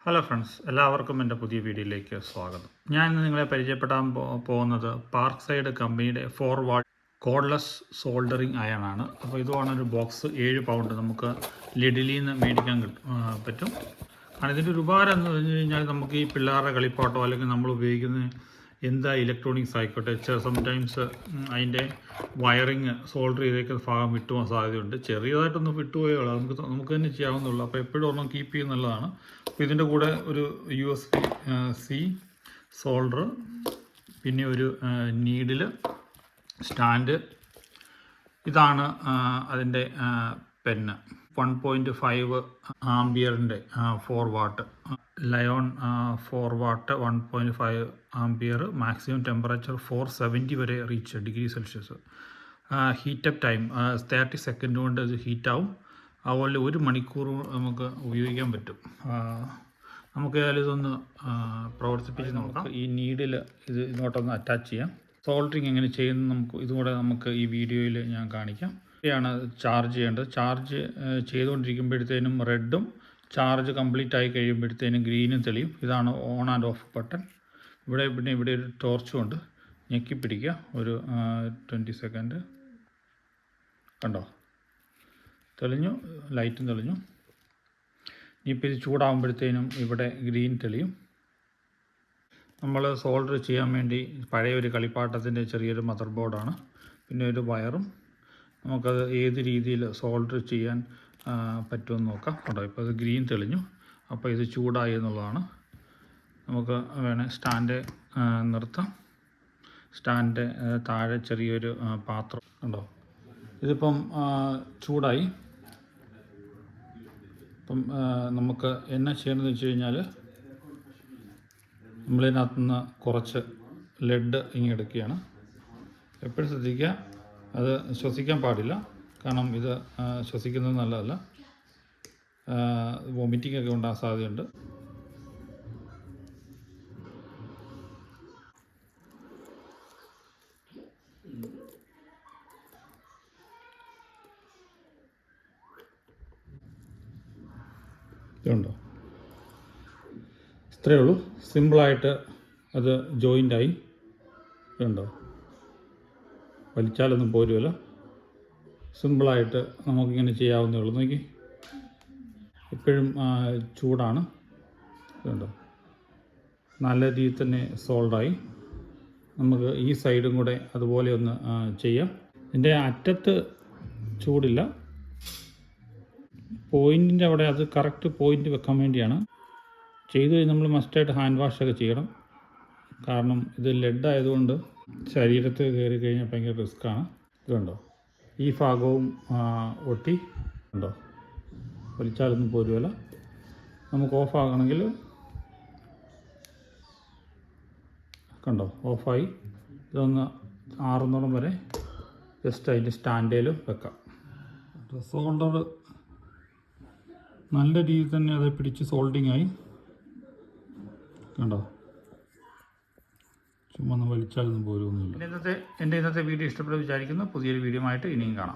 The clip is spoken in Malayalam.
ഹലോ ഫ്രണ്ട്സ്, എല്ലാവർക്കും എൻ്റെ പുതിയ വീഡിയോയിലേക്ക് സ്വാഗതം. ഞാൻ ഇന്ന് നിങ്ങളെ പരിചയപ്പെടാൻ പോകുന്നത് പാർക്ക് സൈഡ് കമ്പനിയുടെ 4 വാട്ട് കോഡ്ലെസ് സോൾഡറിങ് അയണാണ്. അപ്പോൾ ഇതുമാണ് ഒരു ബോക്സ്. 7 പൗണ്ട് നമുക്ക് ലിഡിലിൽ നിന്ന് മേടിക്കാൻ പറ്റും. കാരണം ഇതിൻ്റെ ഒരു ഉപകാരം എന്ന് പറഞ്ഞു കഴിഞ്ഞാൽ നമുക്ക് ഈ പിള്ളേരുടെ കളിപ്പാട്ടോ അല്ലെങ്കിൽ നമ്മൾ ഉപയോഗിക്കുന്ന എന്താ ഇലക്ട്രോണിക്സ് ആയിക്കോട്ടെ, സംടൈംസ് അതിൻ്റെ വയറിങ് സോൾഡർ ചെയ്തേക്കുന്ന ഭാഗം വിട്ടുപോകാൻ സാധ്യതയുണ്ട്. ചെറിയതായിട്ടൊന്ന് വിട്ടുപോയുള്ളൂ, നമുക്ക് തന്നെ ചെയ്യാവുന്നുള്ളൂ. അപ്പോൾ എപ്പോഴും ഒരെണ്ണം കീപ്പ് ചെയ്യുന്നുള്ളതാണ്. അപ്പോൾ ഇതിൻ്റെ കൂടെ ഒരു USB-C സോൾഡർ, പിന്നെ ഒരു നീഡിൽ, സ്റ്റാൻഡ്. ഇതാണ് അതിൻ്റെ pen. 1.5 ആംബിയറിൻ്റെ 4 what Lyon 4 what 1.5 ampere. Maximum temperature 470 വരെ reach degree Celsius. Heat up time 30 second കൊണ്ട് ഇത് ഹീറ്റാവും. അതുപോലെ 1 മണിക്കൂർ നമുക്ക് ഉപയോഗിക്കാൻ പറ്റും. നമുക്ക് ഏതായാലും ഇതൊന്ന് പ്രവർത്തിപ്പിച്ച് നോക്കാം. ഈ നീഡിൽ ഇങ്ങോട്ടൊന്ന് അറ്റാച്ച് ചെയ്യാം. സോൾഡറിങ് എങ്ങനെ ചെയ്യുന്നത് ഇതുകൂടെ നമുക്ക് ഈ വീഡിയോയിൽ ഞാൻ കാണിക്കാം. ാണ് ചാർജ് ചെയ്യേണ്ടത്. ചാർജ് ചെയ്തുകൊണ്ടിരിക്കുമ്പോഴത്തേനും റെഡും, ചാർജ് കംപ്ലീറ്റ് ആയി കഴിയുമ്പോഴത്തേനും ഗ്രീനും തെളിയും. ഇതാണ് ഓൺ ആൻഡ് ഓഫ് ബട്ടൺ. ഇവിടെ ഒരു ടോർച്ചും ഉണ്ട്. ഞെക്കി പിടിക്കുക, ഒരു 20 സെക്കൻഡ്. കണ്ടോ, തെളിഞ്ഞു, ലൈറ്റും തെളിഞ്ഞു. ഇനിയിപ്പോൾ ഇത് ചൂടാകുമ്പോഴത്തേനും ഇവിടെ ഗ്രീൻ തെളിയും. നമ്മൾ സോൾഡർ ചെയ്യാൻ വേണ്ടി പഴയ ഒരു കളിപ്പാട്ടത്തിൻ്റെ ചെറിയൊരു മദർ ബോർഡാണ്, പിന്നെ ഒരു വയറും. നമുക്കത് ഏത് രീതിയിൽ സോൾഡർ ചെയ്യാൻ പറ്റുമെന്ന് നോക്കാം. കേട്ടോ, ഇപ്പോൾ അത് ഗ്രീൻ തെളിഞ്ഞു. അപ്പോൾ ഇത് ചൂടായി എന്നുള്ളതാണ്. നമുക്ക് വേണേൽ സ്റ്റാൻഡ് നിർത്താം. സ്റ്റാൻഡ് താഴെ ചെറിയൊരു പാത്രം ഉണ്ടോ. ഇതിപ്പം ചൂടായി. ഇപ്പം നമുക്ക് എന്നാ ചെയ്യണമെന്ന് വെച്ച് കഴിഞ്ഞാൽ, നമ്മളിതിനകത്ത് നിന്ന് കുറച്ച് ലെഡ് ഇങ്ങെടുക്കുകയാണ്. എപ്പോഴും ശ്രദ്ധിക്കുക, അത് ശ്വസിക്കാൻ പാടില്ല. കാരണം ഇത് ശ്വസിക്കുന്നത് നല്ലതല്ല. വോമിറ്റിംഗ് ഒക്കെ ഉണ്ടാകാൻ സാധ്യതയുണ്ട്. ഇതുണ്ടോ, ഇത്രയേ ഉള്ളൂ. സിമ്പിളായിട്ട് അത് ജോയിൻ്റായി. ഇതുണ്ടോ, വലിച്ചാലൊന്നും പോരുമല്ലോ. സിമ്പിളായിട്ട് നമുക്കിങ്ങനെ ചെയ്യാവുന്നേ ഉള്ളൂ. നോക്കി, എപ്പോഴും ചൂടാണ്. ഇതുണ്ടോ, നല്ല രീതിയിൽ തന്നെ സോൾഡായി. നമുക്ക് ഈ സൈഡും കൂടെ അതുപോലെ ഒന്ന് ചെയ്യാം. ഇതിൻ്റെ അറ്റത്ത് ചൂടില്ല, പോയിൻറ്റിൻ്റെ അവിടെ അത് കറക്റ്റ് പോയിൻ്റ് വെക്കാൻ വേണ്ടിയാണ്. ചെയ്തു കഴിഞ്ഞ് നമ്മൾ മസ്റ്റായിട്ട് ഹാൻഡ് വാഷൊക്കെ ചെയ്യണം. കാരണം ഇത് ലെഡ് ആയതുകൊണ്ട് ശരീരത്തിൽ കയറി കഴിഞ്ഞാൽ ഭയങ്കര റിസ്ക്കാണ്. ഇതുണ്ടോ, ഈ ഭാഗവും ഒട്ടി. ഉണ്ടോ, വലിച്ചാലൊന്നും പോരുമല്ല. നമുക്ക് ഓഫാകണമെങ്കിൽ കണ്ടോ, ഓഫായി. ഇതൊന്ന് ആറുന്നോളം വരെ ജസ്റ്റ് അതിൻ്റെ സ്റ്റാൻഡേലും വെക്കാം. സോൾഡർ നല്ല രീതിയിൽ തന്നെ അത് പിടിച്ച് സോൾഡിങ് ആയി. കണ്ടോ, ചുമ്മാ ഒന്ന് വലിച്ചാലൊന്നും പോരുമൊന്നുമില്ല. എൻ്റെ ഇന്നത്തെ വീഡിയോ ഇഷ്ടപ്പെട്ടു വിചാരിക്കുന്നു. പുതിയൊരു വീഡിയോ ആയിട്ട് ഇനിയും കാണാം.